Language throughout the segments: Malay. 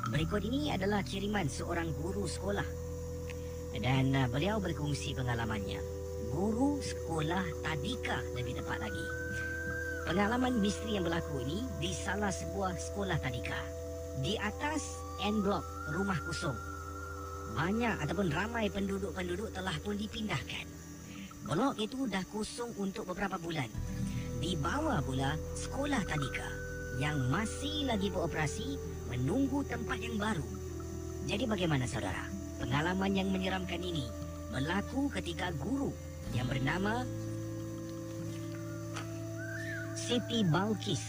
Berikut ini adalah kiriman seorang guru sekolah dan beliau berkongsi pengalamannya. Guru sekolah tadika lebih tepat lagi. Pengalaman misteri yang berlaku ini di salah sebuah sekolah tadika. Di atas N Block, rumah kosong. Banyak ataupun ramai penduduk-penduduk telah pun dipindahkan. Blok itu dah kosong untuk beberapa bulan. Di bawah pula sekolah tadika yang masih lagi beroperasi menunggu tempat yang baru. Jadi bagaimana saudara? Pengalaman yang menyeramkan ini berlaku ketika guru yang bernama Siti Balkis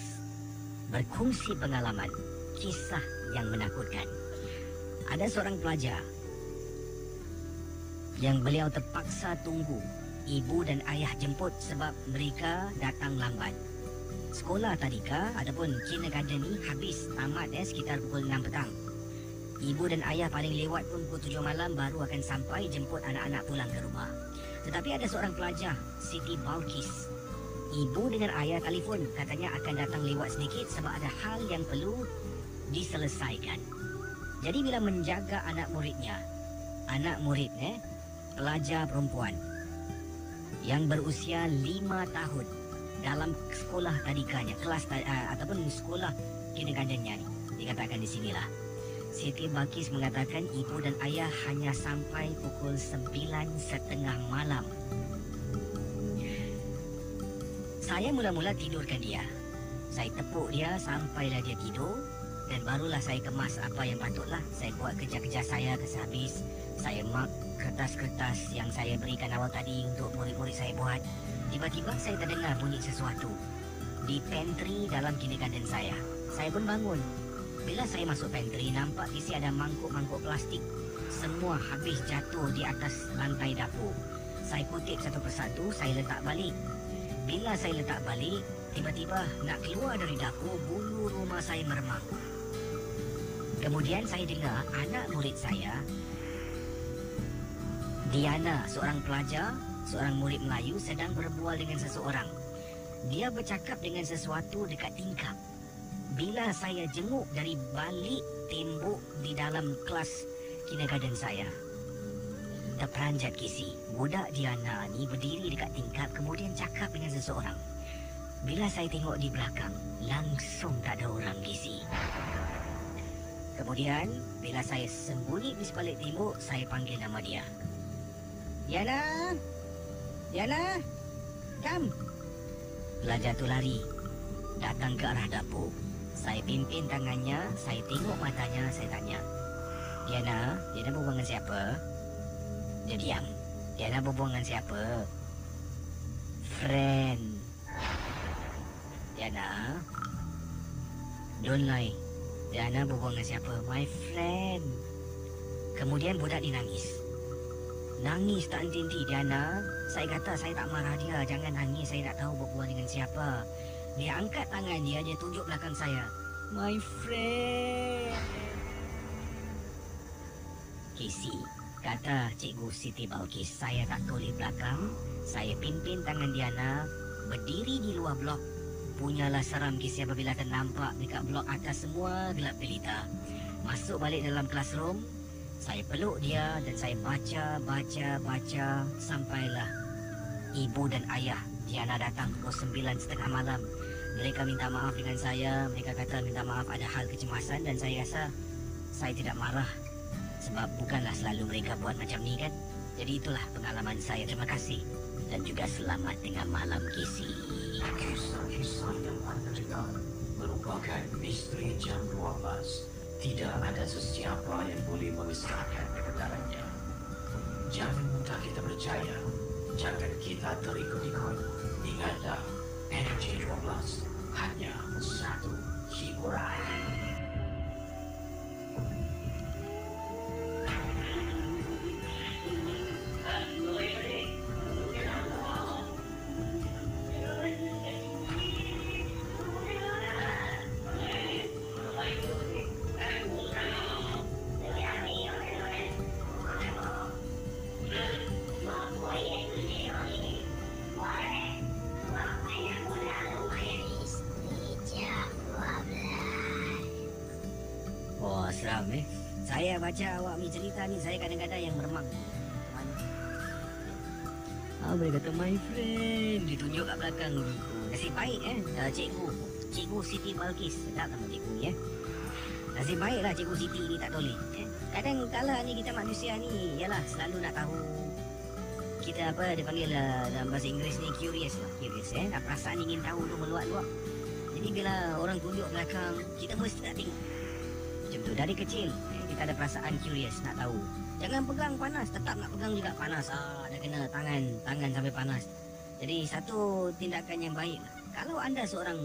berkongsi pengalaman kisah yang menakutkan. Ada seorang pelajar yang beliau terpaksa tunggu ibu dan ayah jemput sebab mereka datang lambat. Sekolah tadika ataupun kindergarten ni habis tamat sekitar pukul 6 petang. Ibu dan ayah paling lewat pun pukul 7 malam baru akan sampai jemput anak-anak pulang ke rumah. Tetapi ada seorang pelajar, Siti Balkis. Ibu dengan ayah telefon katanya akan datang lewat sedikit sebab ada hal yang perlu diselesaikan. Jadi bila menjaga anak muridnya, pelajar perempuan yang berusia 5 tahun dalam sekolah tadikanya, kelas ataupun sekolah kindergartennya ni, dikatakan di sinilah. Siti Balkis mengatakan ibu dan ayah hanya sampai pukul 9:30 malam. Saya mula-mula tidurkan dia. Saya tepuk dia sampailah dia tidur dan barulah saya kemas apa yang patutlah. Saya buat kerja-kerja saya habis. Saya mark kertas-kertas yang saya berikan awal tadi untuk murid-murid saya buat. Tiba-tiba saya terdengar bunyi sesuatu di pantry dalam kindergarten saya. Saya pun bangun. Bila saya masuk pantry, nampak isi ada mangkuk-mangkuk plastik. Semua habis jatuh di atas lantai dapur. Saya kutip satu persatu, saya letak balik. Bila saya letak balik, tiba-tiba nak keluar dari dapur, bulu rumah saya meremang. Kemudian saya dengar anak murid saya, Diana, seorang pelajar, seorang murid Melayu sedang berbual dengan seseorang. Dia bercakap dengan sesuatu dekat tingkap. Bila saya jenguk dari balik tembok di dalam kelas kindergarten saya, terperanjat kisi. Budak Diana ni berdiri dekat tingkap kemudian cakap dengan seseorang. Bila saya tengok di belakang, langsung tak ada orang kisi. Kemudian bila saya sembunyi di sebalik tembok, saya panggil nama dia. Diana! Diana! Come! Pelajar tu lari, datang ke arah dapur. Saya pimpin tangannya, saya tengok matanya, saya tanya. Diana berbual dengan siapa? Dia diam. Diana berbual dengan siapa? Friend. Diana, don't lie. Diana berbual dengan siapa? My friend. Kemudian budak ni nangis. Nangis tak henti-henti. Diana, saya kata saya tak marah dia. Jangan nangis, saya nak tahu berbual dengan siapa. Dia angkat tangan dia tunjuk belakang saya. My friend. Kisi, kata Cikgu Siti Balkis, saya tak toleh belakang. Saya pimpin tangan Diana berdiri di luar blok. Punyalah seram Kisi apabila ternampak dekat blok atas semua gelap gelita. Masuk balik dalam classroom. Saya peluk dia dan saya baca sampailah ibu dan ayah Diana datang pukul 9:30 malam. Mereka minta maaf dengan saya. Mereka kata minta maaf ada hal kecemasan dan saya rasa saya tidak marah sebab bukanlah selalu mereka buat macam ni kan. Jadi itulah pengalaman saya. Terima kasih dan juga selamat tengah malam Kisi. Kisah-kisah yang anda dengar merupakan misteri jam 12. Tidak ada sesiapa yang boleh mengesahkan kebenarannya. Jangan mudah kita percaya. Jangan kita terikut-ikut. Ingatlah, Energy 12 hanya satu hiburan. Seram Saya baca awak punya cerita ni, saya kadang-kadang yang meremang. Boleh kata my friend, ditunjuk kat belakang ni. Nasib baik Cikgu Siti Balkis. Sedap nama cikgu ni Nasib baiklah Cikgu Siti ni tak toleh. Kadang kala ni kita manusia ni, yalah, selalu nak tahu. Kita dia panggil dalam bahasa Inggeris ni curious. Perasaan ingin tahu tu meluap-luap. Jadi bila orang tunjuk belakang, kita mesti nak tengok. Macam tu, dari kecil kita ada perasaan curious, nak tahu. Jangan pegang panas, tetap nak pegang juga panas. Dah kena tangan sampai panas. Jadi satu tindakan yang baik. Kalau anda seorang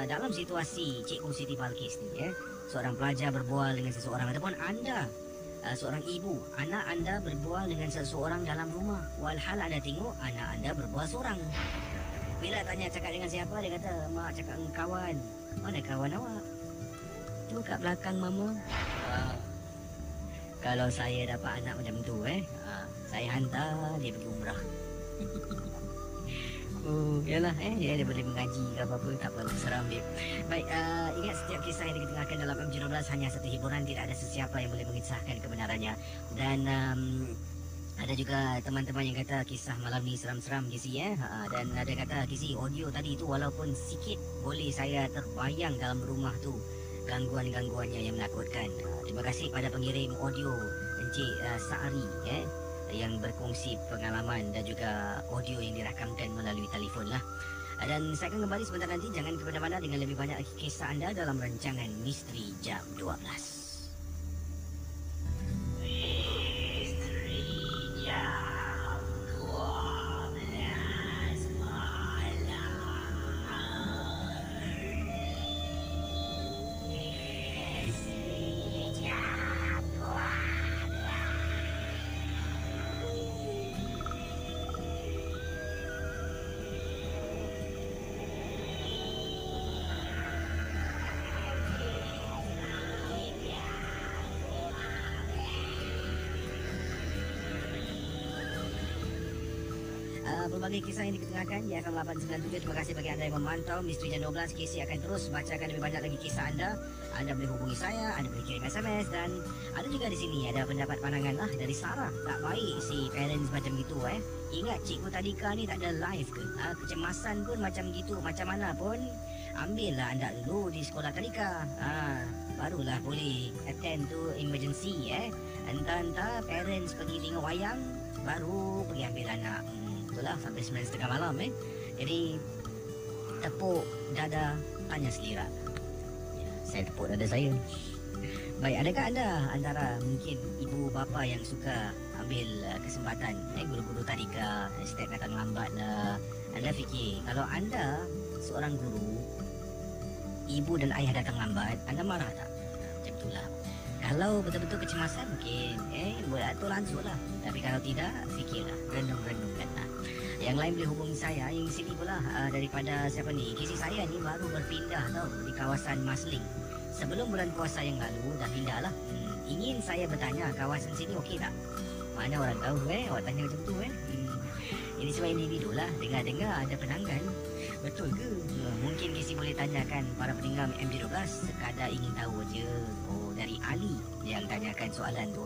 dalam situasi Cikgu Siti Balkis ni, seorang pelajar berbual dengan seseorang, ataupun anda seorang ibu, anak anda berbual dengan seseorang dalam rumah, walhal anda tengok anak anda berbual seorang. Bila tanya cakap dengan siapa, dia kata, mak cakap dengan kawan. Mana kawan awak? Tu kat belakang mama. Kalau saya dapat anak macam tu, saya hantar dia pergi umrah. Yalah, dia boleh mengaji ke apa-apa, tak apa, seram dia. Baik, ingat setiap kisah yang diketengahkan dalam MG12 hanya satu hiburan, tidak ada sesiapa yang boleh mengisahkan kebenarannya. Dan ada juga teman-teman yang kata kisah malam ni seram-seram Kisi dan ada kata Kisi, audio tadi tu walaupun sikit boleh saya terbayang dalam rumah tu gangguan-gangguannya yang menakutkan. Terima kasih pada pengirim audio Encik Sa'ari yang berkongsi pengalaman dan juga audio yang dirakamkan melalui telefon lah. Dan saya akan kembali sebentar nanti, jangan ke mana-mana dengan lebih banyak lagi kisah anda dalam rancangan Misteri Jam 12. Berbagai kisah yang diketengahkan di FM 897. Terima kasih bagi anda yang memantau Misteri Jam 12. Casey akan terus bacakan lebih banyak lagi kisah anda. Anda boleh hubungi saya, anda boleh kirim SMS, dan ada juga di sini ada pendapat pandangan lah dari Sarah. Tak baik si parents macam gitu Ingat Cikgu Tadika ni tak ada live ke? Kecemasan pun macam gitu, macam mana pun ambillah anda dulu di sekolah Tadika. Barulah boleh attend to emergency Entah-entah parents pergi tengok wayang, baru pergi ambil anak. Itulah sampai 9:30 malam Jadi tepuk dada, tanya selera. Saya tepuk dada saya. Baik, adakah anda antara mungkin ibu bapa yang suka ambil kesempatan guru-guru tadika, step datang lambat lah. Anda fikir kalau anda seorang guru, ibu dan ayah datang lambat, anda marah tak? Macam itulah. Kalau betul-betul kecemasan mungkin boleh atur langsung lah. Tapi kalau tidak, fikirlah, renung-renungkan lah. Yang lain boleh hubungi saya. Yang sini pula daripada siapa ni, kisi saya ni baru berpindah tau di kawasan Masling. Sebelum bulan puasa yang lalu dah pindah lah. Ingin saya bertanya, kawasan sini okey tak? Mana orang tahu awak tanya macam tu Ini sebab individu lah. Dengar-dengar ada penanggan. Betul ke? Mungkin kisi boleh tanyakan para pendengar MG12. Sekadar ingin tahu je. Dari Ali yang tanyakan soalan tu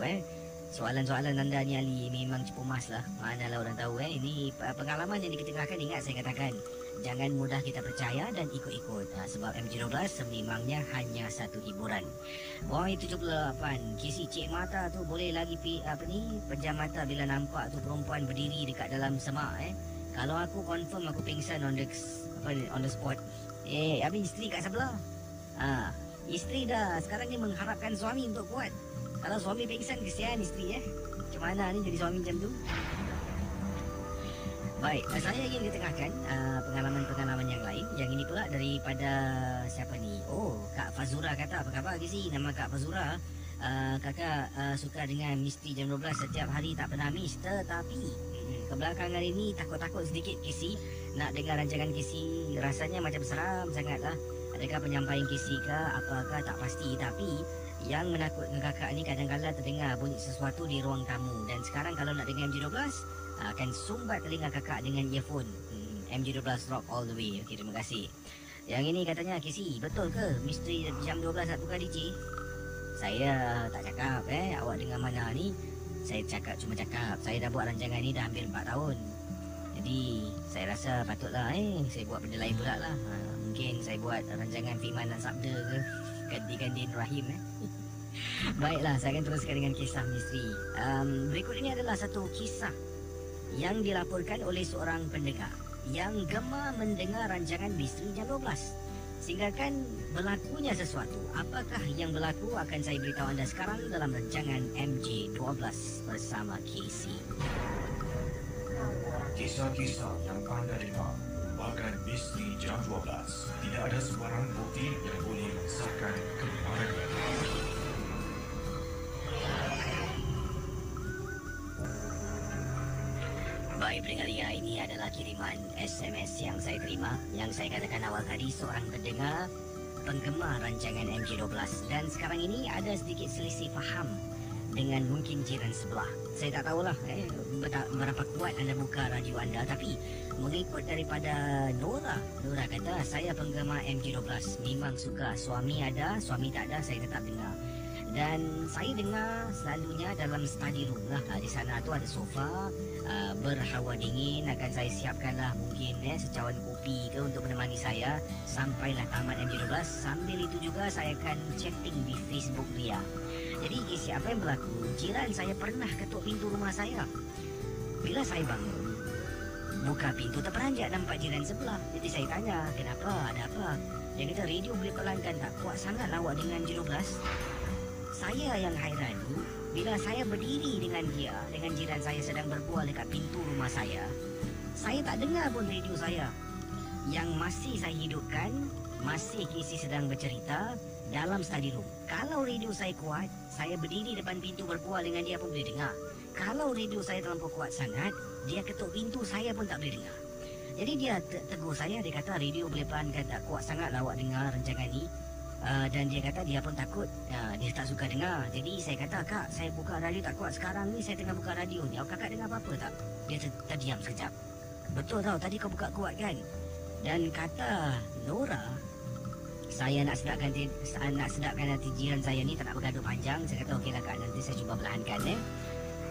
Soalan-soalan anda ni Ali memang cepumas lah. Manalah orang tahu Ini pengalaman yang diketengahkan. Ingat saya katakan, jangan mudah kita percaya dan ikut-ikut sebab MG12 sememangnya hanya satu hiburan. Boy 78, kisi cik mata tu boleh lagi pejam mata bila nampak tu perempuan berdiri dekat dalam semak Kalau aku confirm aku pingsan on the spot. Habis isteri kat sebelah. Isteri dah sekarang ni mengharapkan suami untuk kuat. Kalau suami pingsan, kesian isteri Macam mana ni jadi suami macam tu? Baik, saya ingin ditengahkan pengalaman-pengalaman yang lain. Yang ini pula daripada siapa ni? Kak Fazura kata, apa khabar Kisi? Nama Kak Fazura. Kakak suka dengan Misteri Jam 12 setiap hari, tak pernah miss. Tetapi kebelakangan ini takut-takut sedikit Kisi nak dengar rancangan Kisi. Rasanya macam seram sangat lah. Adakah penyampaian Kisi ke apakah tak pasti. Tapi yang menakutkan kakak ni kadang-kadang terdengar bunyi sesuatu di ruang tamu. Dan sekarang kalau nak dengar MG12, akan sumbat telinga kakak dengan earphone. MG12 rock all the way. Okey, terima kasih. Yang ini katanya, Kisi, betul ke Misteri Jam 12 nak tukar DJ? Saya tak cakap awak dengar mana ni. Saya cuma cakap saya dah buat rancangan ni dah hampir 4 tahun. Jadi saya rasa patutlah saya buat benda lain pula lah. Mungkin saya buat rancangan Firman dan Sabda ke, gantikan Din Rahim Baiklah, saya akan teruskan dengan kisah misteri. Berikut ini adalah satu kisah yang dilaporkan oleh seorang pendengar yang gemar mendengar rancangan misteri jam 12. Sehinggakan berlakunya sesuatu. Apakah yang berlaku akan saya beritahu anda sekarang dalam rancangan MJ12 bersama Casey. Kisah-kisah yang anda dengar merupakan misteri jam 12. Tidak ada sebarang bukti yang boleh mengesahkan kebenarannya. Baik pendengar, ini adalah kiriman SMS yang saya terima. Yang saya katakan awal tadi, seorang pendengar penggemar rancangan MJ12. Dan sekarang ini ada sedikit selisih faham dengan mungkin jiran sebelah. Saya tak tahulah berapa kuat anda buka radio anda. Tapi mengikut daripada Nora kata, saya penggemar MJ12. Memang suka. Suami ada, suami tak ada, saya tetap dengar. Dan saya dengar selalunya dalam study room lah. Di sana tu ada sofa berhawa dingin. Akan saya siapkanlah mungkin secawan kopi ke untuk menemani saya sampailah tamat MJ12. Sambil itu juga saya akan chatting di Facebook dia. Jadi apa yang berlaku, jiran saya pernah ketuk pintu rumah saya. Bila saya bangun, buka pintu terperanjat nampak jiran sebelah. Jadi saya tanya, kenapa, ada apa? Dia kata, radio boleh pelankan tak? Kuat sangat awak dengan MJ12. Saya yang hairan, bila saya berdiri dengan jiran saya sedang berbual dekat pintu rumah saya tak dengar pun radio saya. Yang masih saya hidupkan, masih Casey sedang bercerita dalam study room. Kalau radio saya kuat, saya berdiri depan pintu berbual dengan dia pun boleh dengar. Kalau radio saya terlampau kuat sangat, dia ketuk pintu, saya pun tak boleh dengar. Jadi dia tegur saya, dia kata radio boleh pelankan tak? Kuat sangat lah awak dengar rancangan ni. Dan dia kata dia pun takut, dia tak suka dengar. Jadi saya kata, kak, saya buka radio tak kuat. Sekarang ni saya tengah buka radio ni, kakak dengar apa-apa tak? Dia terdiam sekejap. Betul tau, tadi kau buka kuat kan? Dan kata Nora, saya nak sedapkan hati jiran saya ni, tak nak bergaduh panjang. Saya kata okeylah kak, nanti saya cuba perlahankan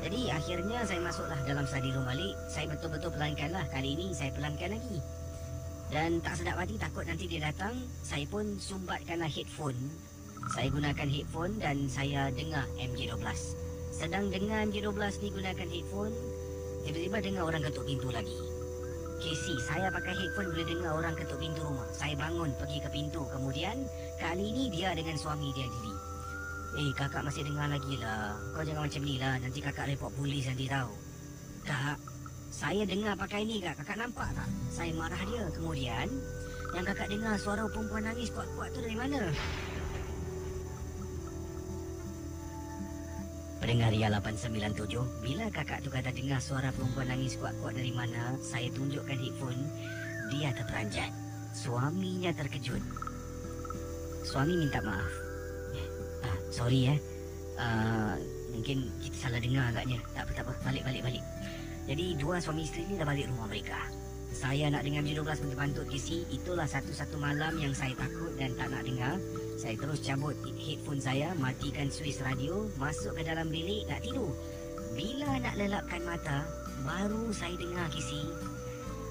Jadi akhirnya saya masuklah dalam study room balik. Saya betul-betul pelankanlah. Kali ini saya pelankan lagi. Dan tak sedap hati, takut nanti dia datang. Saya pun sumbatkanlah headphone. Saya gunakan headphone dan saya dengar MJ12. Sedang dengar MJ12 ni gunakan headphone, tiba-tiba dengar orang ketuk pintu lagi. Casey, saya pakai headphone boleh dengar orang ketuk pintu rumah. Saya bangun pergi ke pintu. Kemudian kali ini dia dengan suami dia diri. Kakak masih dengar lagi lah. Kau jangan macam ni lah, nanti kakak report polis nanti tahu. Kak, saya dengar pakai ni kak, kakak nampak tak? Saya marah dia. Kemudian yang kakak dengar suara perempuan nangis kuat-kuat tu dari mana? Pendengar Ria 897, bila kakak tu kata dengar suara perempuan nangis kuat-kuat dari mana, saya tunjukkan headphone, dia terperanjat. Suaminya terkejut. Suami minta maaf. Sorry mungkin kita salah dengar agaknya. Tak apa, balik. Jadi dua suami isteri ni dah balik rumah mereka. Saya nak dengar MJ12 pantut Casey. Itulah satu-satu malam yang saya takut dan tak nak dengar. Saya terus cabut headphone saya, matikan suis radio, masuk ke dalam bilik nak tidur. Bila nak lelapkan mata, baru saya dengar Casey.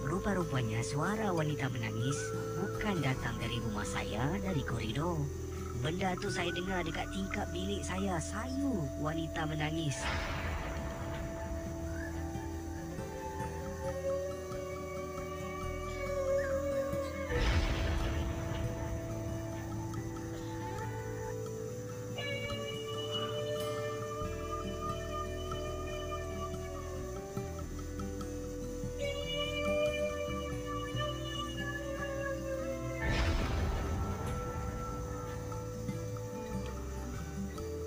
Rupa-rupanya suara wanita menangis bukan datang dari rumah saya, dari koridor. Benda tu saya dengar dekat tingkap bilik saya. Sayu wanita menangis.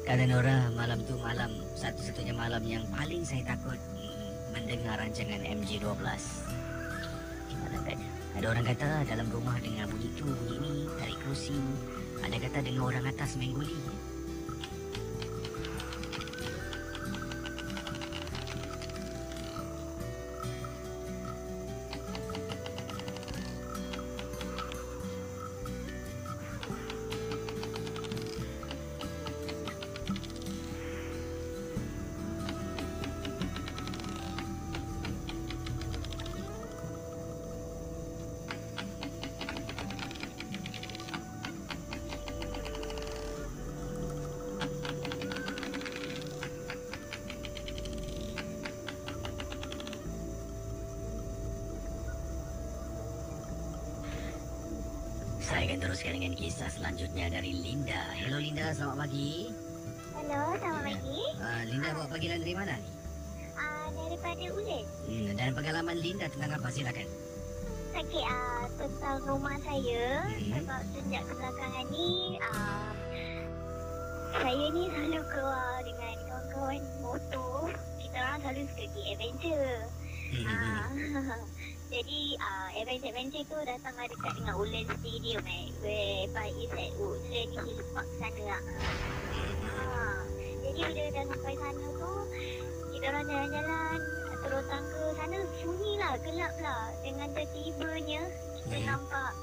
Kata Nora, malam tu malam satu-satunya malam yang paling saya takut mendengar rancangan MJ12. Ada orang kata dalam rumah dengar bunyi tu, bunyi ni, tarik kerusi. Ada kata dengar orang atas main guli. Saya akan teruskan dengan kisah selanjutnya dari Linda. Hello Linda, selamat pagi. Hello, selamat pagi. Linda bawa panggilan dari mana ni? Daripada Ulen. Dan pengalaman Linda tentang apa, silakan. Okey, tentang rumah saya. Sebab sejak kebelakangan ni, saya ni selalu keluar dengan kawan-kawan motor. Kita orang selalu suka pergi adventure. Jadi, adventure tu datang dekat dengan Ulen Stadium whereby is at Woodland Hill Park sana lah. Jadi bila dah sampai sana tu, kita orang jalan-jalan turun tangga sana, sunyi lah, gelap lah. Dengan tertibanya kita nampak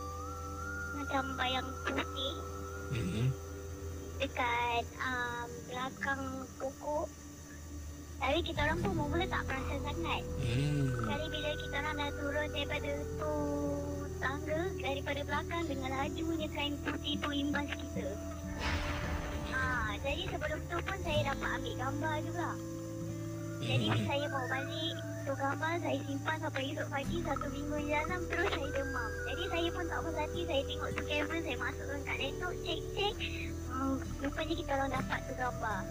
macam bayang putih dekat belakang pokok. Tapi kita orang pun mula tak perasan sangat. Kali bila kita orang dah turun daripada tu tangga, daripada belakang dengan lajunya kain putih tu imbas kita. Jadi sebelum tu pun saya dapat ambil gambar juga. Jadi saya bawa balik tu gambar, saya simpan sampai esok pagi, 1 minggu jalan terus saya demam. Jadi saya pun tak puas hati, saya tengok tu kamera, saya masukkan kat laptop, cek. Rupanya kita orang dapat tu gambar.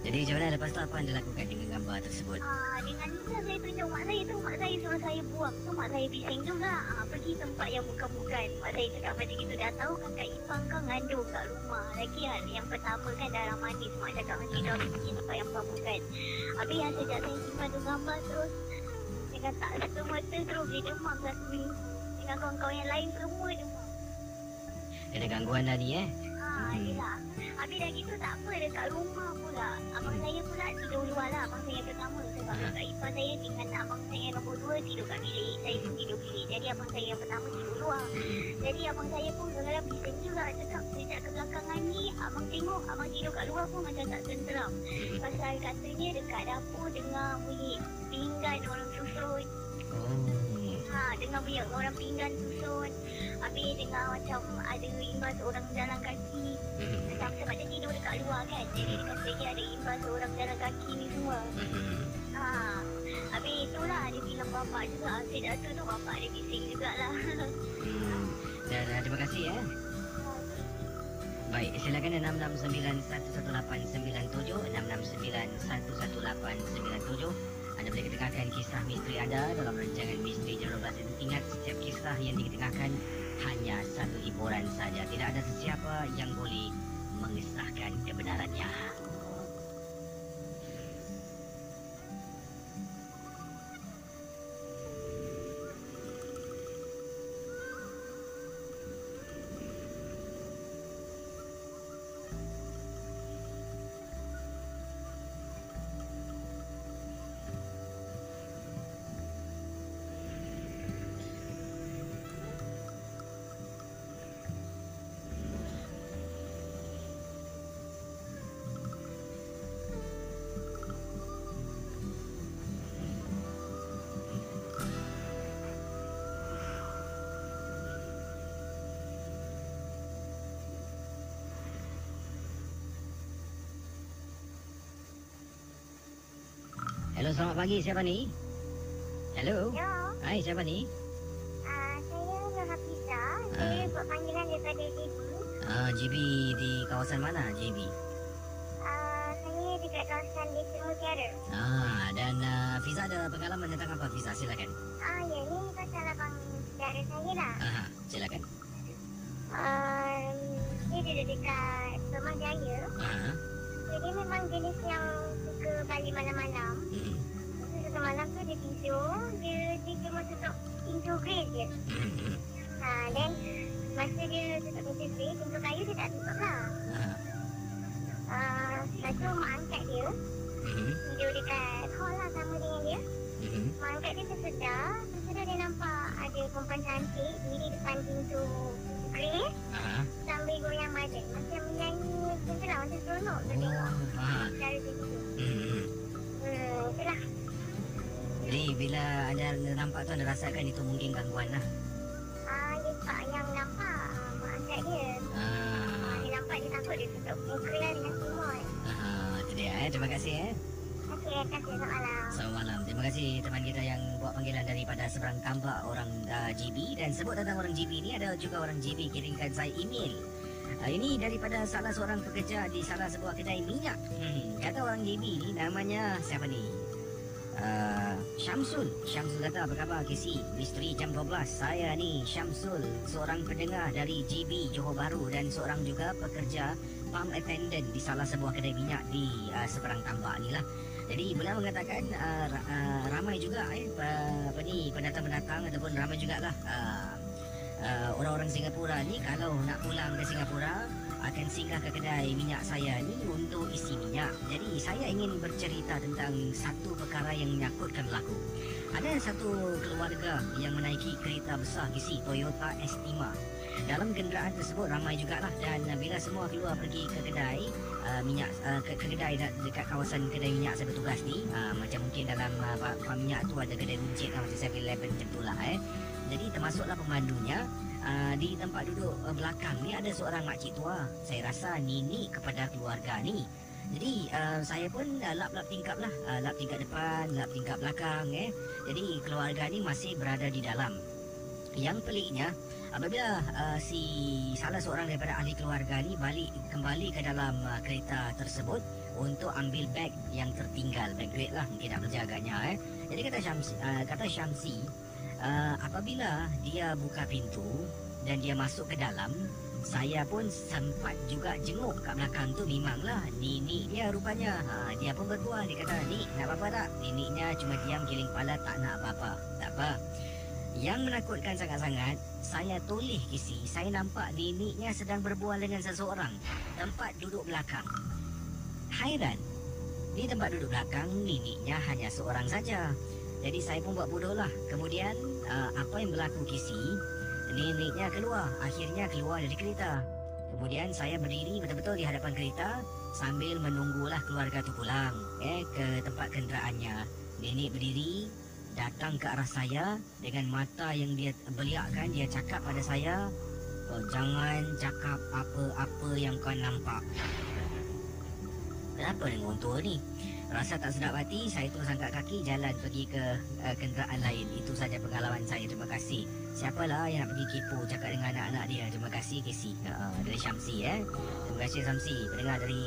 Jadi macam mana lepas tu, apa anda lakukan dengan gambar tersebut? Dengan itu saya tunjuk mak saya tu, mak saya suruh saya buang tu, mak saya bising juga. Pergi tempat yang bukan-bukan. Mak saya cakap macam itu, dah tahu kakak ipar kau ngandung kat rumah. Lagi yang pertama kan darah manis, mak cakap macam itu, habis pergi tempat yang bukan-bukan. Habis yang sejak saya simpan tu gambar terus, dengan tak satu mata terus dia demam 1 minggu. Dengan kawan-kawan yang lain semua demam. Ada gangguan dah ni Yelah. Habis dah gitu tak apa, dekat rumah pula abang saya pula tidur luar lah, abang saya yang pertama. Sebab kakak ipar saya dengan abang saya yang nombor 2 tidur kat bilik, saya pun tidur bilik. Jadi abang saya yang pertama tidur luar. Jadi abang saya pun kadang-kadang bising juga, cakap sejak kebelakangan ni abang tengok abang tidur kat luar pun macam tak tenteram. Pasal katanya dekat dapur dengar bunyi pinggan orang susun. Dengar bunyi orang pinggan susun. Habis dengar macam ada imbas orang jalan kaki. Macam sebab dia tidur dekat luar kan, jadi dekat sini ada imbas orang jalan kaki ni semua. Habis itulah dia bilang bapak juga, asyik tu bapak dia bising jugalah. Dan terima kasih Baik, silakan 66911897 66911897. Anda boleh ketengahkan kisah misteri anda dalam rancangan Misteri Jam 12 itu. Ingat, setiap kisah yang diketengahkan hanya satu hiburan saja. Tidak ada sesiapa yang boleh mengesahkan kebenarannya. Hello, selamat pagi. Siapa ni? Hello. Hello. Hai, siapa ni? Saya Nur Hafizah. Saya buat panggilan daripada JB. JB di kawasan mana, JB? Saya dekat kawasan Desa Mutiara. Dan Fiza ada pengalaman tentang apa, Fiza? Silakan. Ya, ni pasal abang saudara saya lah. Silakan. Dia duduk dekat Rumah Jaya. Jadi memang jenis yang suka balik malam-malam. Satu malam tu dia tidur, dia cuma tutup pintu grill je. Dan masa dia tutup pintu grill, pintu kayu dia tak tutup lah. Lepas tu mak angkat dia, tidur dekat hall lah sama dengan dia. Mak angkat dia tersedar dia nampak ada perempuan cantik diri depan pintu grill sambil goyang badan. Macam menyanyi macam tu lah, macam seronok tu tengok cara dia tu. Itulah. Jadi bila anda nampak tu, anda rasakan itu mungkin gangguan lah. Dia tak yang nampak mak angkat dia. Dia nampak, dia takut dia tutup muka lah dengan semua. Itu dia. Terima kasih. Okey, Okey, terima kasih. Selamat malam. Selamat malam. Terima kasih teman kita yang buat panggilan daripada seberang tambak orang GB. Dan sebut tentang orang GB ni, ada juga orang GB kirimkan saya email. Ini daripada salah seorang pekerja di salah sebuah kedai minyak. Kata orang GB ni namanya siapa ni? Syamsul kata, apa khabar KC? Misteri jam 12. Saya ni Syamsul, seorang pendengar dari GB Johor Bahru dan seorang juga pekerja pump attendant di salah sebuah kedai minyak di seberang tambak ni lah. Jadi beliau mengatakan ramai juga pendatang-pendatang ataupun ramai jugalah orang-orang Singapura ni kalau nak pulang ke Singapura akan singgah ke kedai minyak saya ni untuk isi minyak. Jadi saya ingin bercerita tentang satu perkara yang menyangkutkan berlaku. Ada satu keluarga yang menaiki kereta besar isi Toyota Estima. Dalam kenderaan tersebut ramai jugalah, dan bila semua keluar pergi ke kedai minyak, ke kedai dekat kawasan kedai minyak saya bertugas ni, macam mungkin dalam pam minyak tu ada kedai runcit macam 7-Eleven macam tu lah Jadi termasuklah pemandunya. Di tempat duduk belakang ni ada seorang makcik tua. Saya rasa nini kepada keluarga ni. Jadi saya pun lap-lap tingkap lah, lap tingkap depan, lap tingkap belakang Jadi keluarga ni masih berada di dalam. Yang peliknya, apabila si salah seorang daripada ahli keluarga ni balik kembali ke dalam kereta tersebut untuk ambil beg yang tertinggal, beg duit lah mungkin nak kerja agaknya Jadi kata Syamsi, apabila dia buka pintu dan dia masuk ke dalam, saya pun sempat juga jenguk kat belakang tu. Memanglah nenek dia rupanya, dia pun berbual. Dia kata, "Nik, nak apa-apa tak?" Neneknya cuma diam giling kepala, tak nak apa-apa. Tak apa. Yang menakutkan sangat-sangat, saya toleh kisi, saya nampak neneknya sedang berbual dengan seseorang tempat duduk belakang. Hairan, di tempat duduk belakang neneknya hanya seorang saja. Jadi saya pun buat bodoh lah. Kemudian apa yang berlaku kisi, neneknya akhirnya keluar dari kereta. Kemudian saya berdiri betul-betul di hadapan kereta sambil menunggulah keluarga tu pulang ke tempat kenderaannya. Nenek berdiri, datang ke arah saya dengan mata yang dia beliakkan. Dia cakap pada saya, "Oh, jangan cakap apa-apa yang kau nampak." Kenapa dengan orang tua ni? Rasa tak sedap hati, saya terus angkat kaki jalan pergi ke kenderaan lain. Itu saja pengalaman saya. Terima kasih. Siapalah yang nak pergi kepo cakap dengan anak-anak dia. Terima kasih Casey. Dari Syamsi Terima kasih Syamsi, pendengar dari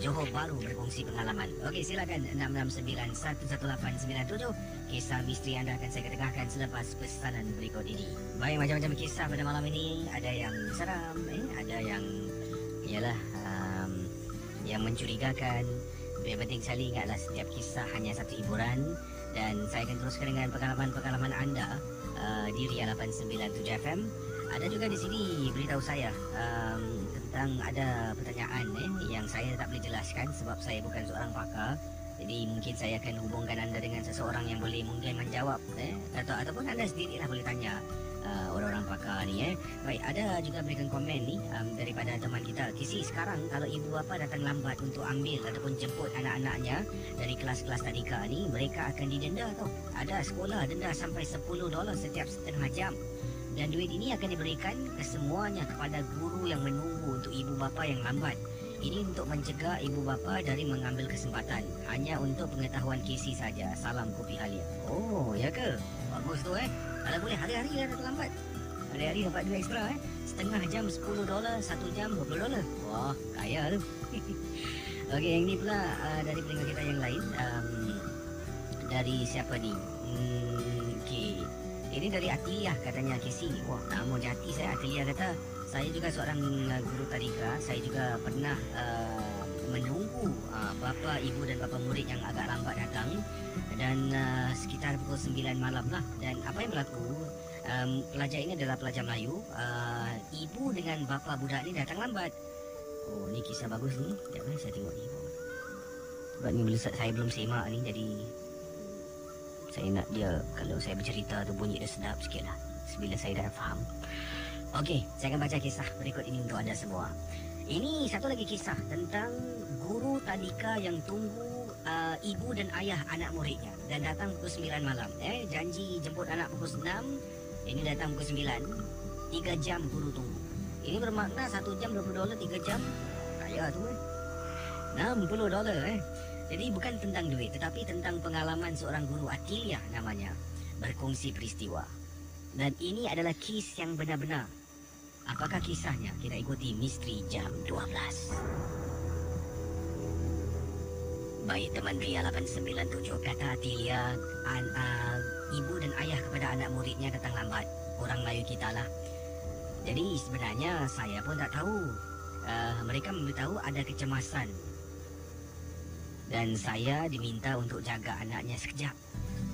Johor Bahru berkongsi pengalaman. Okey, silakan 669-11897. Kisah misteri anda akan saya ketengahkan selepas pesanan berikut ini. Baik, macam-macam kisah pada malam ini. Ada yang seram, ada yang yang mencurigakan. Yang penting sekali ingatlah, setiap kisah hanya satu hiburan. Dan saya akan teruskan dengan pengalaman-pengalaman anda di Ria 897 FM. Ada juga di sini beritahu saya tentang ada pertanyaan yang saya tak boleh jelaskan sebab saya bukan seorang pakar. Jadi mungkin saya akan hubungkan anda dengan seseorang yang boleh mungkin menjawab ataupun anda sendirilah boleh tanya orang-orang pakar ni Baik, ada juga berikan komen ni daripada teman kita. Kisi, sekarang kalau ibu bapa datang lambat untuk ambil ataupun jemput anak-anaknya dari kelas-kelas tadika ni, mereka akan didenda tau. Ada sekolah denda sampai $10 setiap setengah jam. Dan duit ini akan diberikan kesemuanya kepada guru yang menunggu untuk ibu bapa yang lambat. Ini untuk mencegah ibu bapa dari mengambil kesempatan. Hanya untuk pengetahuan Kisi saja. Salam Kopi Halia. Oh, ya ke? Bagus tu Kalau boleh hari-hari lah datang lambat. Hari-hari dapat duit ekstra Setengah jam $10, 1 jam $20. Wah, kaya tu. Okey, yang ni pula dari pendengar kita yang lain. Dari siapa ni? Okey. Ini dari Atilia katanya Kisi. Wah, nama jati saya Atilia kata, saya juga seorang guru tadika. Saya juga pernah menunggu bapa, ibu dan bapa murid yang agak lambat datang. Dan sekitar pukul 9 malam lah. Dan apa yang berlaku, pelajar ini adalah pelajar Melayu. Ibu dengan bapa budak ni datang lambat. Oh, ni kisah bagus ni. Sekejap saya tengok ni. Sebab ni saya belum semak ni, jadi saya nak dia, kalau saya bercerita tu bunyi dia sedap sikit lah bila saya dah faham. Okey, saya akan baca kisah berikut ini untuk anda semua. Ini satu lagi kisah tentang guru tadika yang tunggu ibu dan ayah anak muridnya dan datang pukul 9 malam. Janji jemput anak pukul 6, ini datang pukul 9. 3 jam guru tunggu. Ini bermakna 1 jam $20, 3 jam kaya tu $60 Jadi bukan tentang duit, tetapi tentang pengalaman seorang guru Atilia namanya, berkongsi peristiwa. Dan ini adalah kes yang benar-benar. Apakah kisahnya? Kita ikuti Misteri Jam 12. Baik teman Ria 897, kata Atilia, ibu dan ayah kepada anak muridnya datang lambat. Orang Melayu kita lah. Jadi sebenarnya saya pun tak tahu. Mereka memberitahu ada kecemasan. Dan saya diminta untuk jaga anaknya sekejap.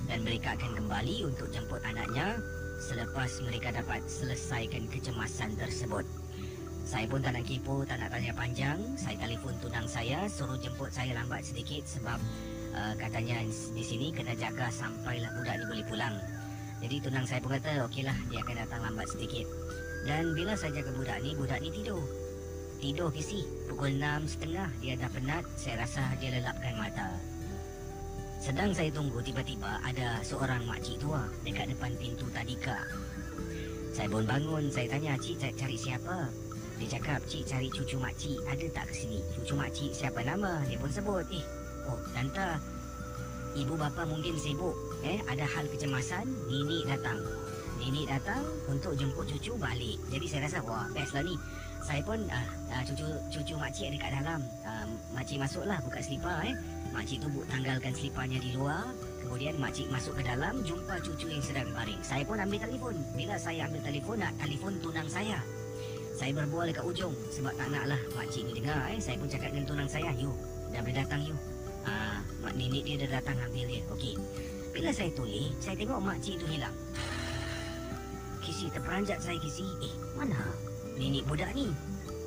Dan mereka akan kembali untuk jemput anaknya selepas mereka dapat selesaikan kecemasan tersebut. Saya pun tak nak kepo, tak nak tanya panjang. Saya telefon tunang saya, suruh jemput saya lambat sedikit sebab katanya di sini kena jaga sampailah budak ni boleh pulang. Jadi tunang saya pun kata okeylah, dia akan datang lambat sedikit. Dan bila saya jaga budak ni tidur. Tidur kisi, pukul 6.30 dia dah penat, saya rasa dia lelapkan mata. Sedang saya tunggu, tiba-tiba ada seorang makcik tua dekat depan pintu tadika. Saya pun bangun, saya tanya, "Cik cari siapa?" Dia cakap, "Cik cari cucu makcik, ada tak ke sini?" "Cucu makcik siapa nama?" Dia pun sebut, "Oh tante, ibu bapa mungkin sibuk, ada hal kecemasan, Nenek datang untuk jemput cucu balik." Jadi saya rasa, wah best lah ni. Saya pun cucu makcik ada kat dalam. Makcik masuklah, buka selipar. Makcik tu tanggalkan seliparnya di luar. Kemudian makcik masuk ke dalam, jumpa cucu yang sedang baring. Saya pun ambil telefon. Bila saya ambil telefon, nak telefon tunang saya. Saya berbual dekat ujung sebab tak naklah makcik ni dengar. Saya pun cakap dengan tunang saya, "Yu, dah boleh datang Yu. Mak nenek dia dah datang ambil dia." Okey. Bila saya toleh, saya tengok makcik tu hilang. Kisi terperanjat saya, Kisi. Mana nenek budak ni?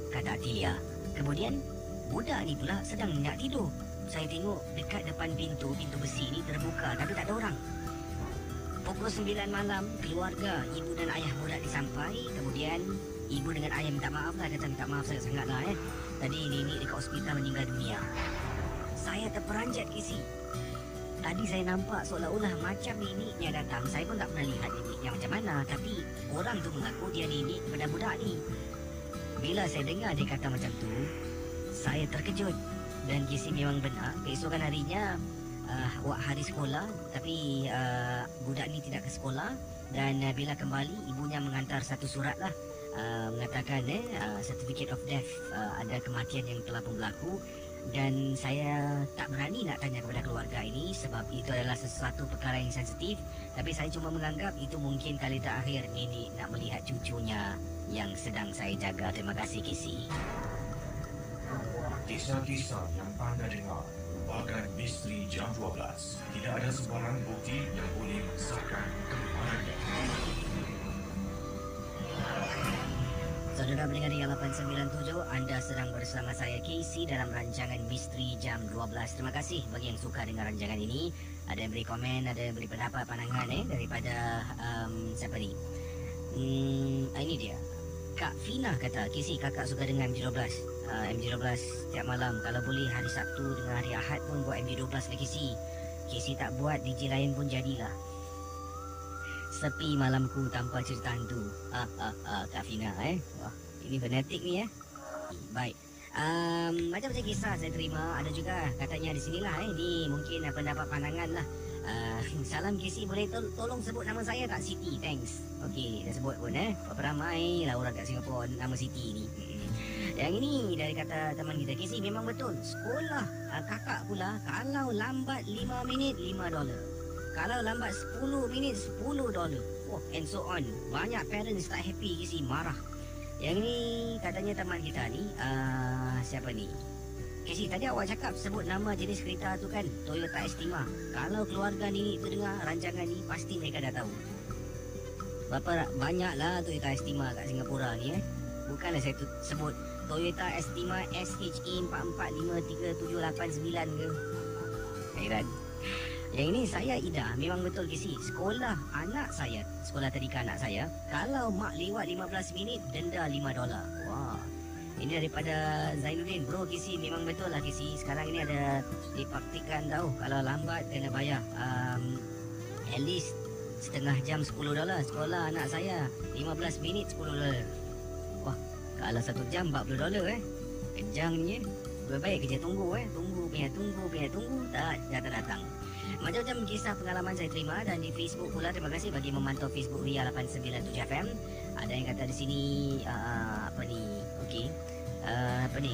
Kata Atilia. Kemudian budak ni pula sedang nak tidur. Saya tengok dekat depan pintu besi ni terbuka tapi tak ada orang. Pukul 9 malam, keluarga ibu dan ayah budak ni sampai. Kemudian ibu dengan ayah minta maaf lah. Kata minta maaf sangat lah. Tadi nenek dekat hospital meninggal dunia. Saya terperanjat, Kisi. Tadi saya nampak seolah-olah macam neneknya datang. Saya pun tak pernah lihat neneknya macam mana. Tapi orang tu mengaku dia nenek kepada budak ni. Bila saya dengar dia kata macam tu, saya terkejut. Dan Kisi memang benar. Keesokan harinya hari sekolah. Tapi budak ni tidak ke sekolah. Dan bila kembali, ibunya mengantar satu surat lah. Mengatakan certificate of death, ada kematian yang telah pun berlaku. Dan saya tak berani nak tanya kepada keluarga ini sebab itu adalah sesuatu perkara yang sensitif. Tapi saya cuma menganggap itu mungkin kali terakhir nenek nak melihat cucunya yang sedang saya jaga. Terima kasih, Kisi. Kisah-kisah yang anda dengar merupakan misteri jam 12. Tidak ada sebarang bukti yang boleh mengesahkan kebenarannya. Saudara pendengar yang 897, anda sedang bersama saya Casey dalam rancangan Misteri Jam 12. Terima kasih bagi yang suka dengar rancangan ini. Ada yang beri komen, ada yang beri pendapat, pandangan daripada siapa ni? Ini dia. Kak Fina kata, Casey kakak suka dengan MG12. MG12 setiap malam. Kalau boleh hari Sabtu dengan hari Ahad pun buat MG12 lah Casey. Casey tak buat, DJ lain pun jadilah. Sepi malamku tanpa cerita hantu. Kak Fina Wah, ini fanatik ni Baik. Macam-macam kisah saya terima. Ada juga katanya di sinilah ni mungkin pendapat pandangan lah. Salam Casey, boleh tolong sebut nama saya tak? Siti, thanks. Okey, dah sebut pun berapa ramai lah orang kat Singapura nama Siti ni. Yang ini dari kata teman kita, Casey memang betul. Sekolah kakak pula kalau lambat 5 minit $5. Kalau lambat 10 minit $10. And so on. Banyak parents tak happy, Casey, marah. Yang ni katanya teman kita ni siapa ni? Casey, tadi awak cakap sebut nama jenis kereta tu kan, Toyota Estima. Kalau keluarga ni tu dengar rancangan ni, pasti mereka dah tahu. Berapa banyaklah Toyota Estima kat Singapura ni Bukanlah saya sebut Toyota Estima SHE 44537889 ke. Heran. Yang ini saya Ida, memang betul Casey. Sekolah anak saya, sekolah tadika anak saya, kalau mak lewat 15 minit, denda $5. Wah. Ini daripada Zainuddin. Bro Casey, memang betul lah Casey. Sekarang ini ada dipraktikkan tahu. Kalau lambat kena bayar at least setengah jam $10. Sekolah anak saya 15 minit $10. Wah, kalau 1 jam $40 Kejang ni baik kerja tunggu tunggu tak datang. Macam-macam kisah pengalaman saya terima, dan di Facebook pula terima kasih bagi memantau Facebook Ria 897 FM. Ada yang kata di sini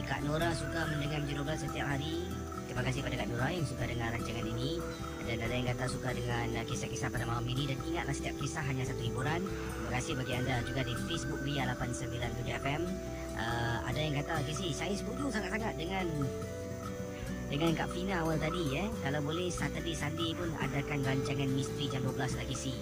Kak Nora suka mendengar Juroblas setiap hari. Terima kasih pada Kak Nora yang suka dengar rancangan ini. Dan ada yang kata suka dengan kisah-kisah pada malam ini, dan ingatlah setiap kisah hanya satu hiburan. Terima kasih bagi anda juga di Facebook Ria 897 FM. Ada yang kata, saya setuju sangat-sangat dengan Kak Fina awal tadi. Kalau boleh Saturday Sunday pun adakan rancangan misteri jam 12 lagi si.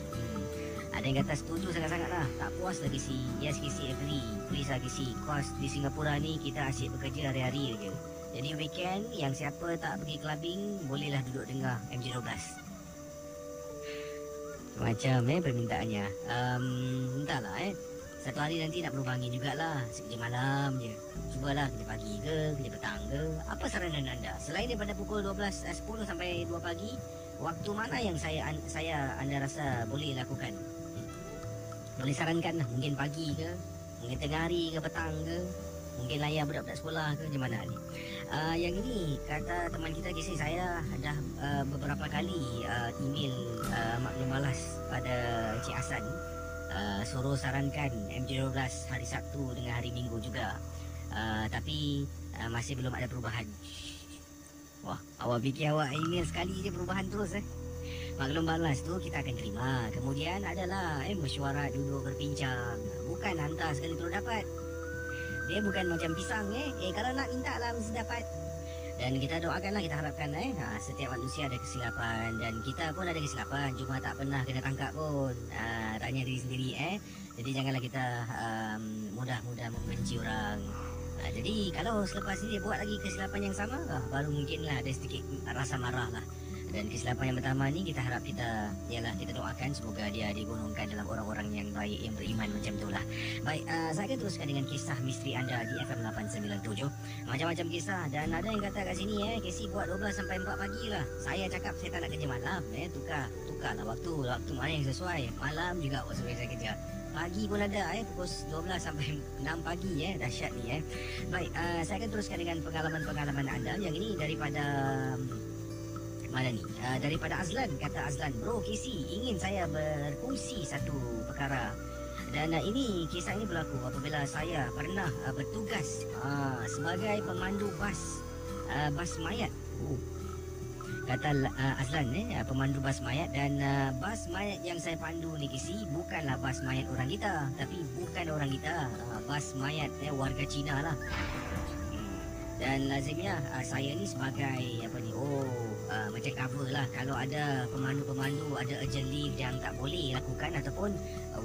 Ada yang kata setuju sangat-sangat lah. Tak puas lagi si. Yes, Kisi agree. Please lagi si. Cause di Singapura ni kita asyik bekerja hari-hari je. Jadi weekend yang siapa tak pergi clubbing bolehlah duduk dengar MJ12. Macam permintaannya. Entahlah satu hari nanti nak berbangun jugalah. Kerja malam je. Cubalah kerja pagi ke, kerja petang ke. Apa saranan anda? Selain daripada pukul 10 sampai 2 pagi, waktu mana yang anda rasa boleh lakukan? Boleh sarankan lah. Mungkin pagi ke, mungkin tengah hari ke, petang ke, mungkin layan budak-budak sekolah ke, macam mana ni? Yang ini kata teman kita, saya dah beberapa kali email maklum balas pada Cik Hasan, suruh sarankan MJ12 hari Sabtu dengan hari Minggu juga. Tapi masih belum ada perubahan. Wah, awak fikir awak email sekali je perubahan terus Maklum balas tu kita akan terima. Kemudian adalah mesyuarat, duduk berbincang. Bukan hantar sekali terus dapat. Dia bukan macam pisang kalau nak minta lah mesti dapat. Dan kita doakanlah, kita harapkan setiap manusia ada kesilapan, dan kita pun ada kesilapan, cuma tak pernah kena tangkap pun. Tanya diri sendiri Jadi janganlah kita mudah-mudah membenci orang. Jadi kalau selepas ni dia buat lagi kesilapan yang sama, baru mungkinlah ada sedikit rasa marah lah. Dan kesilapan yang pertama ni kita harap kita doakan semoga dia digolongkan dalam orang-orang yang baik, yang beriman macam itulah. Baik, saya akan teruskan dengan kisah misteri anda di FM 897. Macam-macam kisah, dan ada yang kata kat sini Casey buat 12 sampai 4 pagi lah. Saya cakap saya tak nak kerja malam tukarlah waktu mana yang sesuai. Malam juga sesuai saya kerja. Pagi pun ada pukul 12 sampai 6 pagi dahsyat ni Baik, saya akan teruskan dengan pengalaman-pengalaman anda. Yang ini daripada mana ni? Daripada Azlan. Kata Azlan, bro Kisi, ingin saya berkongsi satu perkara. Dan ini kisah ini berlaku apabila saya pernah bertugas sebagai pemandu bas mayat. Kata Azlan pemandu bas mayat. Dan bas mayat yang saya pandu ni Kisi bukanlah bas mayat orang kita, tapi bukan orang kita, bas mayat warga Cina lah. Dan lazimnya saya ni sebagai macam cover lah. Kalau ada pemandu-pemandu ada urgent leave yang tak boleh lakukan, ataupun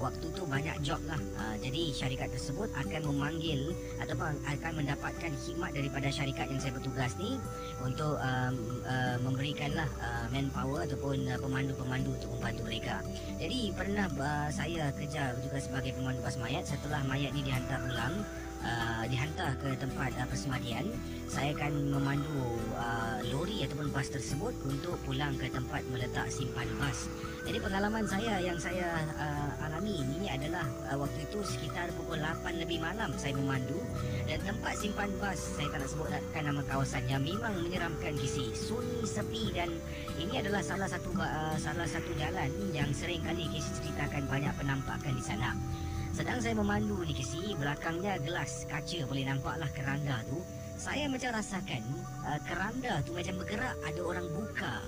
waktu tu banyak job lah, jadi syarikat tersebut akan memanggil ataupun akan mendapatkan khidmat daripada syarikat yang saya bertugas ni untuk memberikanlah manpower ataupun pemandu-pemandu untuk membantu mereka. Jadi pernah saya kerja juga sebagai pemandu bas mayat. Setelah mayat ni dihantar pulang, dihantar ke tempat persemadian, saya akan memandu lori ataupun bas tersebut untuk pulang ke tempat meletak simpan bas. Jadi pengalaman saya yang saya alami ini adalah waktu itu sekitar pukul 8 lebih malam saya memandu, dan tempat simpan bas, saya tak nak sebutkan nama kawasannya, memang menyeramkan Kisi. Sunyi, sepi, dan ini adalah salah satu jalan yang sering kali Kisi ceritakan banyak penampakan di sana. Sedang saya memandu ni Kisi, belakangnya gelas kaca, boleh nampaklah keranda tu. Saya macam rasakan keranda tu macam bergerak, ada orang buka.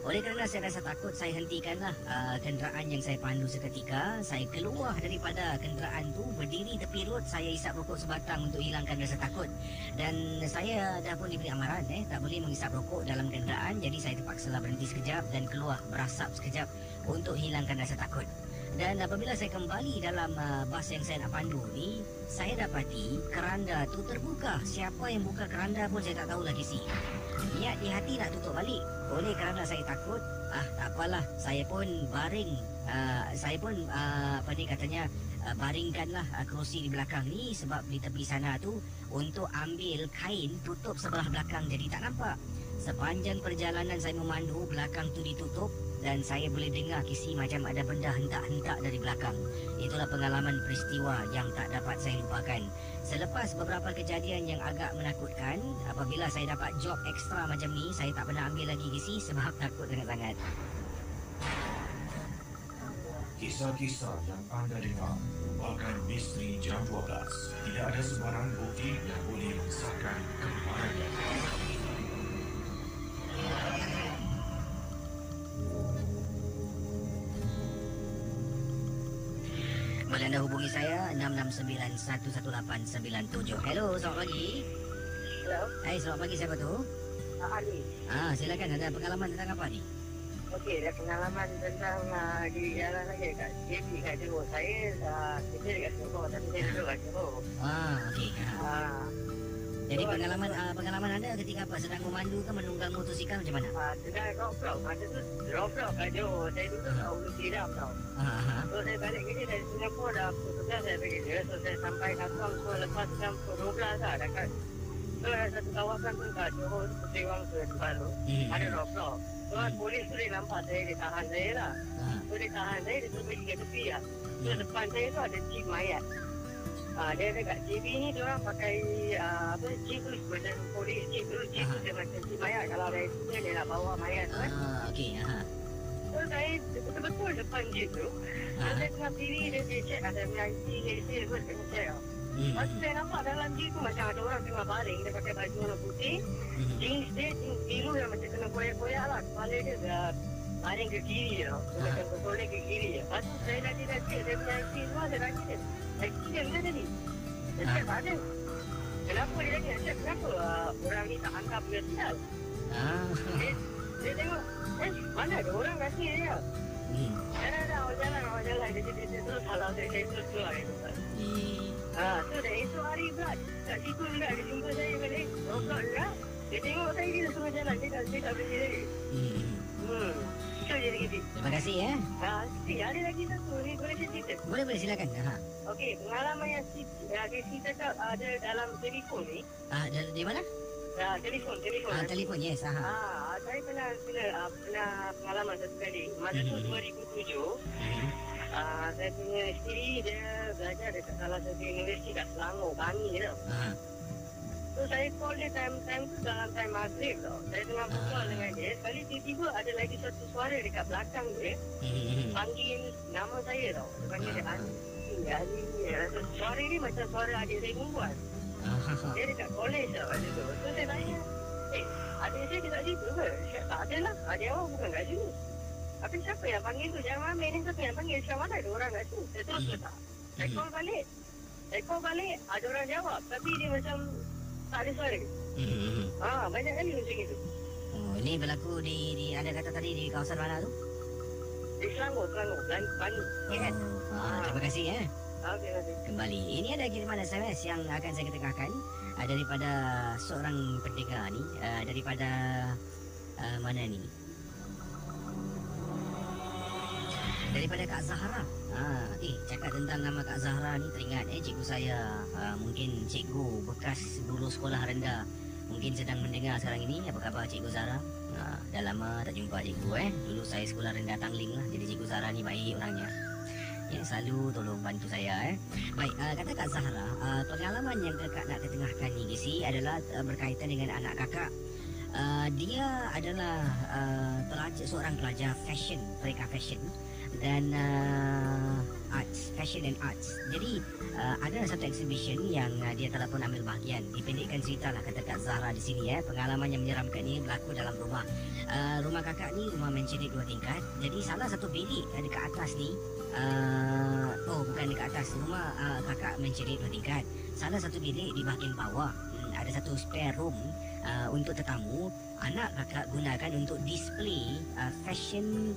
Oleh kerana saya rasa takut, saya hentikanlah kenderaan yang saya pandu seketika. Saya keluar daripada kenderaan tu, berdiri tepi road, saya isap rokok sebatang untuk hilangkan rasa takut. Dan saya dah pun diberi amaran tak boleh menghisap rokok dalam kenderaan. Jadi saya terpaksalah berhenti sekejap dan keluar berasap sekejap untuk hilangkan rasa takut. Dan apabila saya kembali dalam bas yang saya nak pandu ni, saya dapati keranda tu terbuka. Siapa yang buka keranda pun saya tak tahu lagi Kisi. Niat di hati nak tutup balik. Oleh kerana saya takut, tak apalah, saya pun baring. Baringkanlah kerusi di belakang ni, sebab di tepi sana tu untuk ambil kain tutup sebelah belakang, jadi tak nampak. Sepanjang perjalanan saya memandu, belakang tu ditutup dan saya boleh dengar Kisi macam ada benda hentak-hentak dari belakang. Itulah pengalaman peristiwa yang tak dapat saya lupakan. Selepas beberapa kejadian yang agak menakutkan, apabila saya dapat job ekstra macam ni, saya tak pernah ambil lagi Kisi sebab takut sangat-sangat. Kisah-kisah yang anda dengar merupakan misteri jam 12. Tidak ada sebarang bukti yang boleh mengesahkan kebenarannya. Boleh anda hubungi saya 669-11897. Hello, selamat pagi. Hello, Hai, selamat pagi, siapa tu? Ali. Silakan, ada pengalaman tentang apa ni? Okey, ada pengalaman tentang di jalan lagi kat JP kat Johor. Saya kerja dekat Singapura tapi saya duduk kat Johor. Okey. Jadi So, pengalaman anda ketika apa? Sedang memandu ke menunggang motosikal macam mana? sedang roadblock. Masa tu roadblock kat Johor. Saya duduk kat Ulu Tiram tau. So saya balik kerja dari Singapura dah pukul 11 saya pergi kerja. So saya sampai Khatong so lepas jam pukul 12 lah dekat. So ada satu kawasan tu kat Johor, Puteri Wangsa tempat tu. Ada roadblock. So polis tu dia nampak saya, dia tahan saya lah. So dia tahan saya, dia suruh pergi ke tepi lah. So depan saya tu ada jeep mayat. Dia dekat JB ni diorang pakai jeep tu macam polis jeep tu. Jeep tu dia macam jeep mayat. Kalau dari sini dia nak bawa mayat tu kan. Okey. So saya betul-betul depan jeep tu. Saya tengah diri dia check ada VIP, lesen pun tengah check tau. Lepas tu saya nampak dalam jeep tu macam ada orang tengah baring. Dia pakai baju warna putih. Jeans dia jeans biru yang macam kena koyak-koyak lah. Kepala dia dah baring ke kiri tau. Dia macam tertoleh ke kiri. Lepas tu saya dah check dia punya IC semua. Saya tanya dia. Accident ke tadi? Dia cakap tak ada. Kenapa dia tanya? Saya kenapa orang ni tak angkat punya sial? Dia tengok, mana ada orang kasi dia? Dah, awak jalan. Dia terus halau saya terus keluar dari tempat. So dah esok hari pula, kat situ juga dia jumpa saya balik. Roblok juga. Dia tengok saya, dia suruh jalan. Dia tak berhenti lagi. Itu je lagi. Terima kasih ya. Ada lagi satu ni, boleh saya cerita? Boleh silakan. Okey, pengalaman yang kita cakap ada dalam telefon ni. Di mana? Telefon. Telefon, yes. Saya pernah pengalaman satu kali. Masa tu 2007. Saya punya isteri dia belajar dekat salah satu universiti kat Selangor, Bangi tau. So saya call dia time tu dalam time maghrib tau. Saya tengah berbual dengan dia. Sekali tiba-tiba ada lagi satu suara dekat belakang dia. Panggil nama saya tau. Dia panggil dia Ali. Suara ni macam suara adik saya perempuan. Dia dekat college tau masa tu. So saya tanya, adik saya dekat situ ke? Dia cakap, tak ada lah. Adik awak bukan kat sini. Tapi siapa yang panggil tu? Jangan ambil ni siapa yang panggil. Macam mana ada orang kat sini? Saya terus letak. Saya call balik. Ada orang jawab. Tapi dia macam tak ada suara. Banyak kali macam itu. Ini berlaku di anda kata tadi di kawasan mana tu? Di Selangor, Bangi. Terima kasih ya. Okey. Kembali. Ini ada kiriman SMS yang akan saya ketengahkan daripada seorang pendengar ni, daripada mana ni? Daripada Kak Zahra. Cakap tentang nama Kak Zahra ni teringat cikgu saya, mungkin cikgu bekas guru sekolah rendah mungkin sedang mendengar sekarang ini. Apa khabar Cikgu Zahra? Dah lama tak jumpa cikgu Dulu saya sekolah rendah Tangling lah. Jadi Cikgu Zahra ni baik orangnya. Selalu tolong bantu saya Baik, kata Kak Zahra, pengalaman yang kakak nak ketengahkan ni Gisi adalah berkaitan dengan anak kakak. Dia adalah seorang pelajar fashion, mereka fashion dan fashion and arts. Jadi ada satu exhibition yang dia telah pun ambil bahagian. Dipendekkan cerita lah kata Kak Zahra di sini pengalaman yang menyeramkan ini berlaku dalam rumah. Rumah kakak ni rumah mansionette 2 tingkat. Jadi salah satu bilik dekat atas ni bukan dekat atas rumah kakak mansionette 2 tingkat. Salah satu bilik di bahagian bawah ada satu spare room untuk tetamu. Anak kakak gunakan untuk display fashion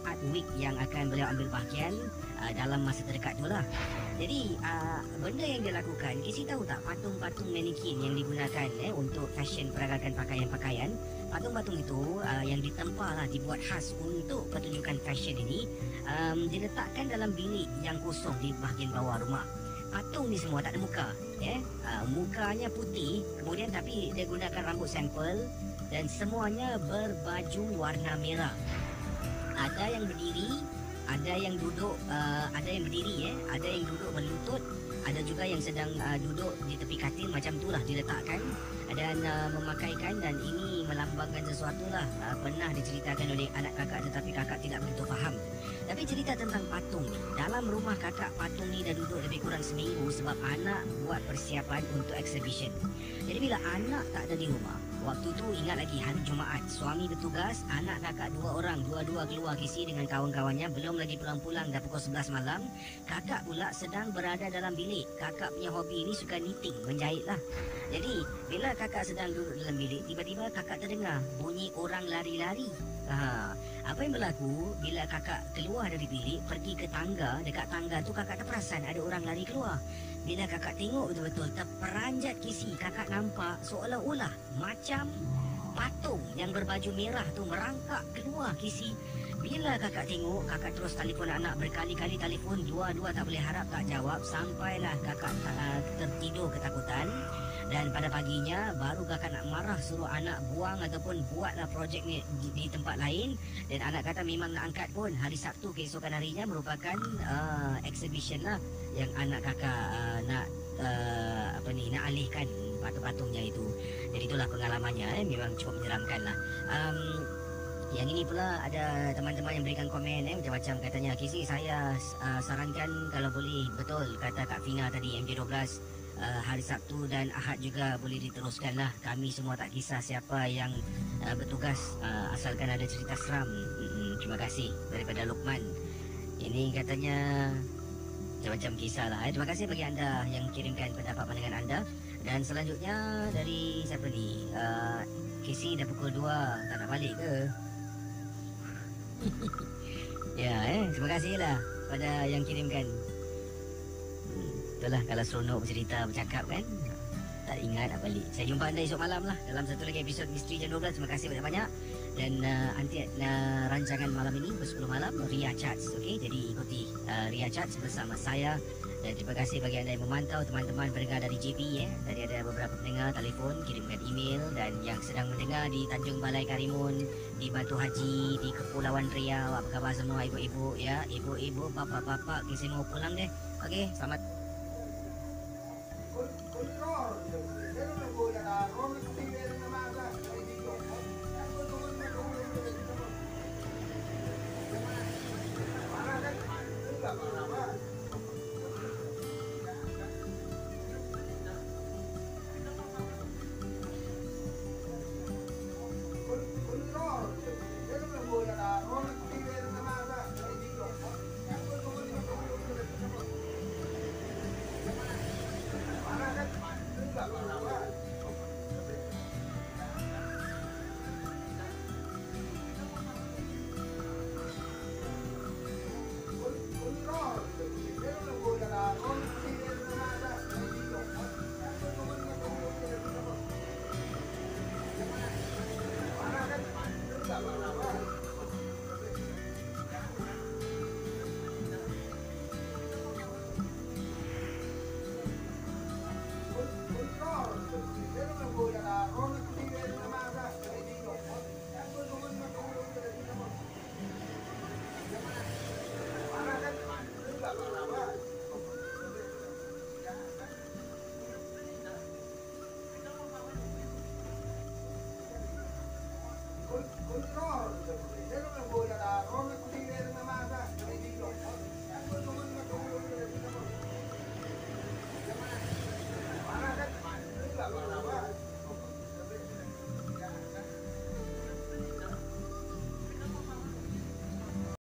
art week yang akan beliau ambil bahagian dalam masa terdekat tu lah. Jadi benda yang dia lakukan, Kisi tahu tak patung-patung mannequin yang digunakan untuk fashion peragakan pakaian-pakaian. Patung-patung itu yang ditempa lah, dibuat khas untuk pertunjukan fashion ini, diletakkan dalam bilik yang kosong di bahagian bawah rumah. Patung ni semua tak ada muka, mukanya putih, kemudian tapi dia gunakan rambut sampel, dan semuanya berbaju warna merah. Ada yang berdiri, ada yang duduk, ada yang berdiri ada yang duduk berlutut, ada juga yang sedang duduk di tepi katil macam itulah diletakkan dan memakaikan, dan ini melambangkan sesuatu lah pernah diceritakan oleh anak kakak tetapi kakak tidak begitu faham. Tapi cerita tentang patung ni, dalam rumah kakak patung ni dah duduk lebih kurang seminggu sebab anak buat persiapan untuk exhibition. Jadi bila anak tak ada di rumah, waktu tu ingat lagi hari Jumaat, suami bertugas, anak kakak 2 orang, dua-dua keluar KC dengan kawan-kawannya, belum lagi pulang-pulang dah pukul 11 malam. Kakak pula sedang berada dalam bilik. Kakak punya hobi ni suka knitting, menjahit lah. Jadi bila kakak sedang duduk dalam bilik, tiba-tiba kakak terdengar bunyi orang lari-lari. Apa yang berlaku bila kakak keluar dari bilik, pergi ke tangga, dekat tangga tu kakak terperasan ada orang lari keluar. Bila kakak tengok betul-betul, terperanjat kisi, kakak nampak seolah-olah macam patung yang berbaju merah tu merangkak keluar kisi. Bila kakak tengok, kakak terus telefon anak, berkali-kali telefon, dua-dua tak boleh harap tak jawab, sampailah kakak tertidur ketakutan. Dan pada paginya baru kakak nak marah suruh anak buang ataupun buatlah projek ni di tempat lain. Dan anak kata memang nak angkat pun. Hari Sabtu keesokan harinya merupakan exhibition lah yang anak kakak nak alihkan patung-patungnya itu. Jadi itulah pengalamannya, memang cukup menyeramkan lah. Yang ini pula ada teman-teman yang berikan komen macam-macam, katanya, Kisi, saya sarankan kalau boleh, betul kata Kak Fina tadi, MJ12 hari Sabtu dan Ahad juga boleh diteruskan lah. Kami semua tak kisah siapa yang bertugas, asalkan ada cerita seram. Terima kasih daripada Lukman. Ini katanya macam-macam kisah lah. Terima kasih bagi anda yang kirimkan pendapat pandangan anda. Dan selanjutnya dari siapa ni? Kisi dah pukul 2, tak nak balik ke? Ya, terima kasih lah pada yang kirimkan. Itulah kalau seronok bercerita, bercakap kan, tak ingat nak balik. Saya jumpa anda esok malam lah dalam satu lagi episod Misteri Jam 12. Terima kasih banyak-banyak. Dan nanti rancangan malam ini pukul 10 malam Ria Charts. Okey, jadi ikuti Ria Charts bersama saya. Dan terima kasih bagi anda yang memantau, teman-teman pendengar dari JB Tadi ada beberapa pendengar telefon, kirimkan email. Dan yang sedang mendengar di Tanjung Balai Karimun, di Batu Haji, di Kepulauan Riau, apa khabar semua ibu-ibu ya, ibu-ibu, bapa-bapa, kita mau pulang deh. Okey, selamat. Mana kan? Enggak apa-apa.